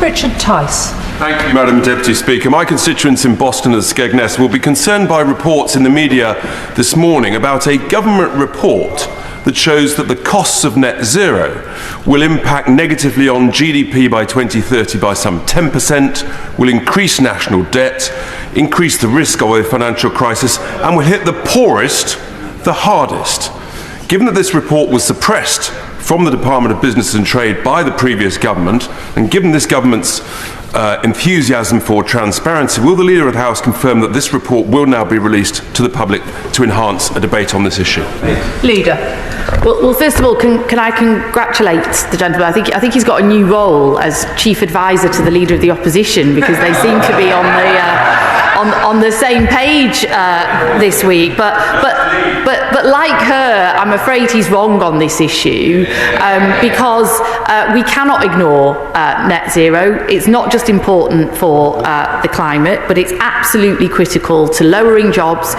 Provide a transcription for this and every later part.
Richard Tice. Thank you, Madam Deputy Speaker. My constituents in Boston and Skegness will be concerned by reports in the media this morning about a government report that shows that the costs of net zero will impact negatively on GDP by 2030 by some 10%, will increase national debt, increase the risk of a financial crisis, and will hit the poorest the hardest. Given that this report was suppressed from the Department of Business and Trade by the previous government, and given this government's enthusiasm for transparency, will the Leader of the House confirm that this report will now be released to the public to enhance a debate on this issue? Leader. Well, first of all, can I congratulate the gentleman? I think he's got a new role as Chief Advisor to the Leader of the Opposition, because they seem to be on the same page this week. But like her, I'm afraid he's wrong on this issue, because we cannot ignore net zero. It's not just important for the climate, but it's absolutely critical to lowering jobs.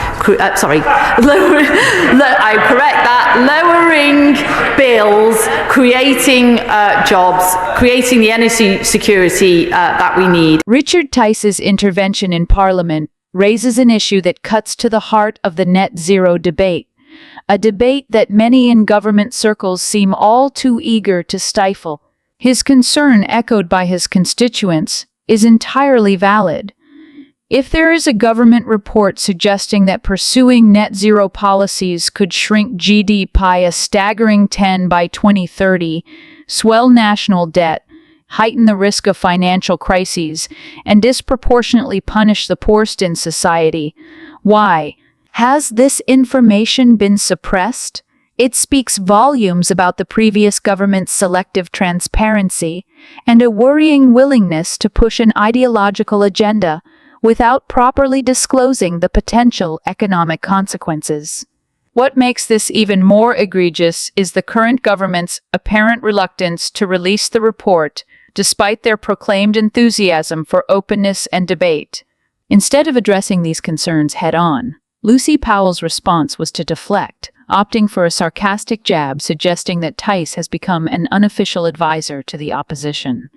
Lowering bills, creating jobs, creating the energy security that we need. Richard Tice's intervention in Parliament raises an issue that cuts to the heart of the net zero debate, a debate that many in government circles seem all too eager to stifle. His concern, echoed by his constituents, is entirely valid. If there is a government report suggesting that pursuing net zero policies could shrink GDP a staggering 10 by 2030, swell national debt, heighten the risk of financial crises, and disproportionately punish the poorest in society, why? Has this information been suppressed? It speaks volumes about the previous government's selective transparency and a worrying willingness to push an ideological agenda without properly disclosing the potential economic consequences. What makes this even more egregious is the current government's apparent reluctance to release the report, despite their proclaimed enthusiasm for openness and debate. Instead of addressing these concerns head-on, Lucy Powell's response was to deflect, opting for a sarcastic jab suggesting that Tice has become an unofficial advisor to the opposition.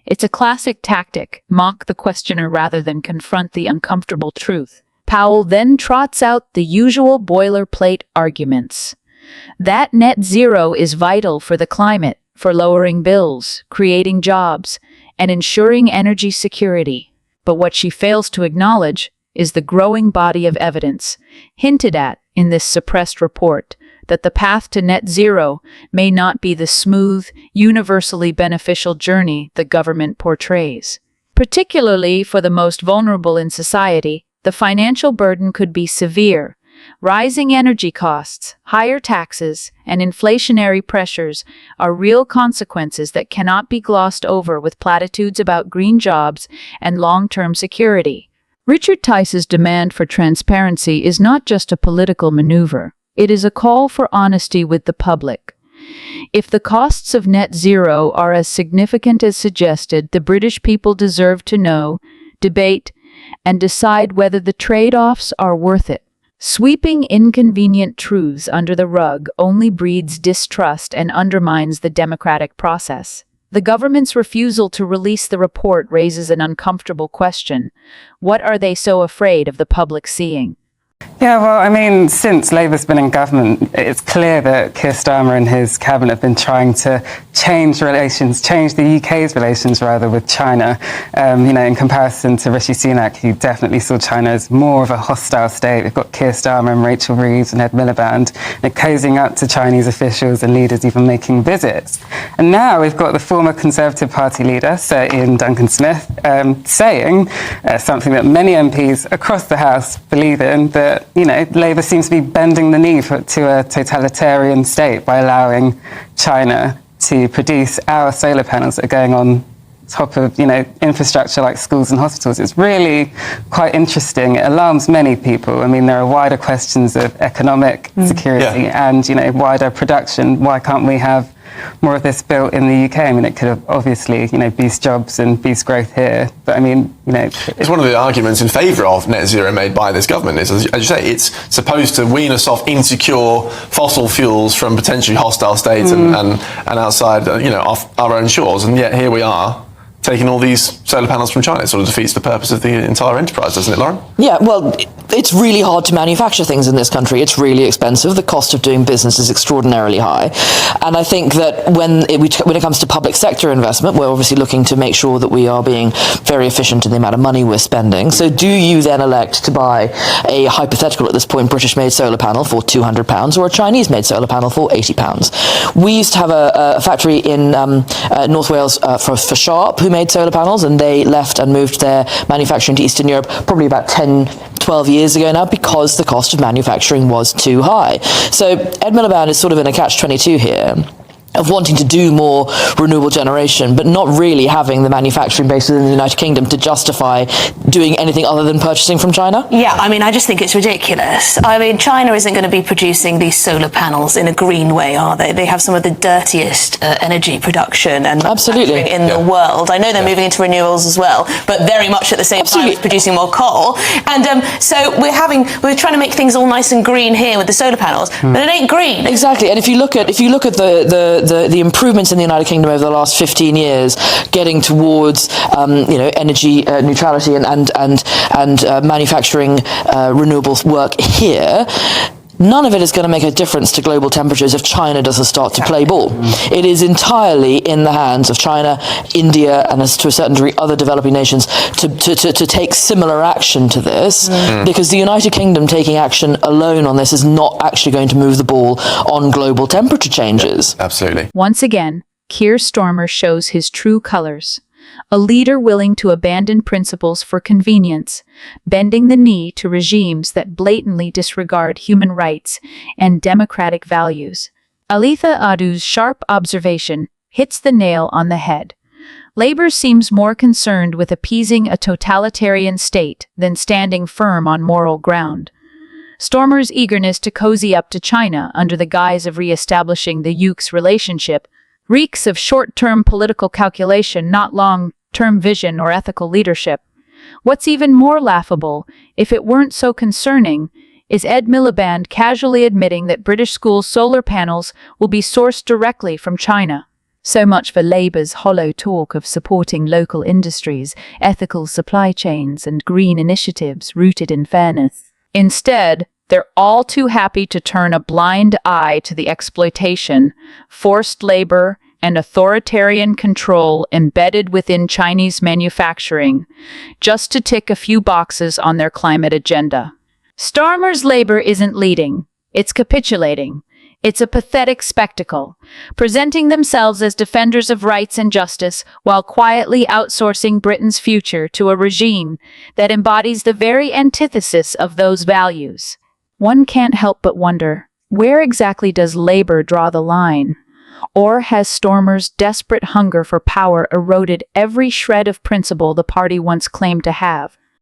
It's a classic tactic, mock the questioner rather than confront the uncomfortable truth. Powell then trots out the usual boilerplate arguments. That net zero is vital for the climate, for lowering bills, creating jobs, and ensuring energy security. But what she fails to acknowledge is the growing body of evidence, hinted at in this suppressed report, that the path to net zero may not be the smooth, universally beneficial journey the government portrays. Particularly for the most vulnerable in society, the financial burden could be severe. Rising energy costs, higher taxes, and inflationary pressures are real consequences that cannot be glossed over with platitudes about green jobs and long-term security. Richard Tice's demand for transparency is not just a political maneuver. It is a call for honesty with the public. If the costs of net zero are as significant as suggested, the British people deserve to know, debate, and decide whether the trade-offs are worth it. Sweeping inconvenient truths under the rug only breeds distrust and undermines the democratic process. The government's refusal to release the report raises an uncomfortable question. What are they so afraid of the public seeing? Yeah, well, I mean, since Labour's been in government, it's clear that Keir Starmer and his cabinet have been trying to change the UK's relations rather with China. In comparison to Rishi Sunak, who definitely saw China as more of a hostile state. We've got Keir Starmer and Rachel Reeves and Ed Miliband cozying up to Chinese officials and leaders even making visits. And now we've got the former Conservative Party leader, Sir Ian Duncan-Smith, saying something that many MPs across the House believe in, that Labour seems to be bending the knee to a totalitarian state by allowing China to produce our solar panels that are going on top of infrastructure like schools and hospitals. It's really quite interesting. It alarms many people. I mean, there are wider questions of economic security and wider production. Why can't we have more of this built in the UK? I mean, it could have obviously, boost jobs and boost growth here. But I mean, it's one of the arguments in favour of net zero made by this government is, as you say, it's supposed to wean us off insecure fossil fuels from potentially hostile states and outside, off our own shores. And yet here we are, taking all these solar panels from China. It sort of defeats the purpose of the entire enterprise, doesn't it, Lauren? Yeah, well, it's really hard to manufacture things in this country. It's really expensive. The cost of doing business is extraordinarily high. And I think that when it comes to public sector investment, we're obviously looking to make sure that we are being very efficient in the amount of money we're spending. So do you then elect to buy a hypothetical, at this point, British-made solar panel for £200 or a Chinese-made solar panel for £80? We used to have a factory in North Wales for Sharp, who made solar panels, and they left and moved their manufacturing to Eastern Europe probably about 10, 12 years ago now, because the cost of manufacturing was too high. So Ed Miliband is sort of in a catch-22 here, of wanting to do more renewable generation, but not really having the manufacturing base within the United Kingdom to justify doing anything other than purchasing from China? Yeah, I mean, I just think it's ridiculous. I mean, China isn't going to be producing these solar panels in a green way, are they? They have some of the dirtiest energy production and manufacturing in the world. I know they're moving into renewables as well, but very much at the same time it's producing more coal. And so we're trying to make things all nice and green here with the solar panels, but it ain't green. Exactly. And if you look at the improvements in the United Kingdom over the last 15 years, getting towards energy neutrality and manufacturing renewables work here, none of it is going to make a difference to global temperatures if China doesn't start to play ball. It is entirely in the hands of China, India, and to a certain degree other developing nations to take similar action to this, because the United Kingdom taking action alone on this is not actually going to move the ball on global temperature changes. Yeah, absolutely. Once again, Keir Starmer shows his true colors. A leader willing to abandon principles for convenience, bending the knee to regimes that blatantly disregard human rights and democratic values. Alitha Adu's sharp observation hits the nail on the head. Labour seems more concerned with appeasing a totalitarian state than standing firm on moral ground. Stormer's eagerness to cozy up to China under the guise of re-establishing the UK's relationship reeks of short-term political calculation, not long-term vision or ethical leadership. What's even more laughable, if it weren't so concerning, is Ed Miliband casually admitting that British school solar panels will be sourced directly from China. So much for Labour's hollow talk of supporting local industries, ethical supply chains, and green initiatives rooted in fairness. Instead, they're all too happy to turn a blind eye to the exploitation, forced labor, and authoritarian control embedded within Chinese manufacturing, just to tick a few boxes on their climate agenda. Starmer's Labour isn't leading, it's capitulating. It's a pathetic spectacle, presenting themselves as defenders of rights and justice while quietly outsourcing Britain's future to a regime that embodies the very antithesis of those values. One can't help but wonder, where exactly does Labour draw the line? Or has Starmer's desperate hunger for power eroded every shred of principle the party once claimed to have?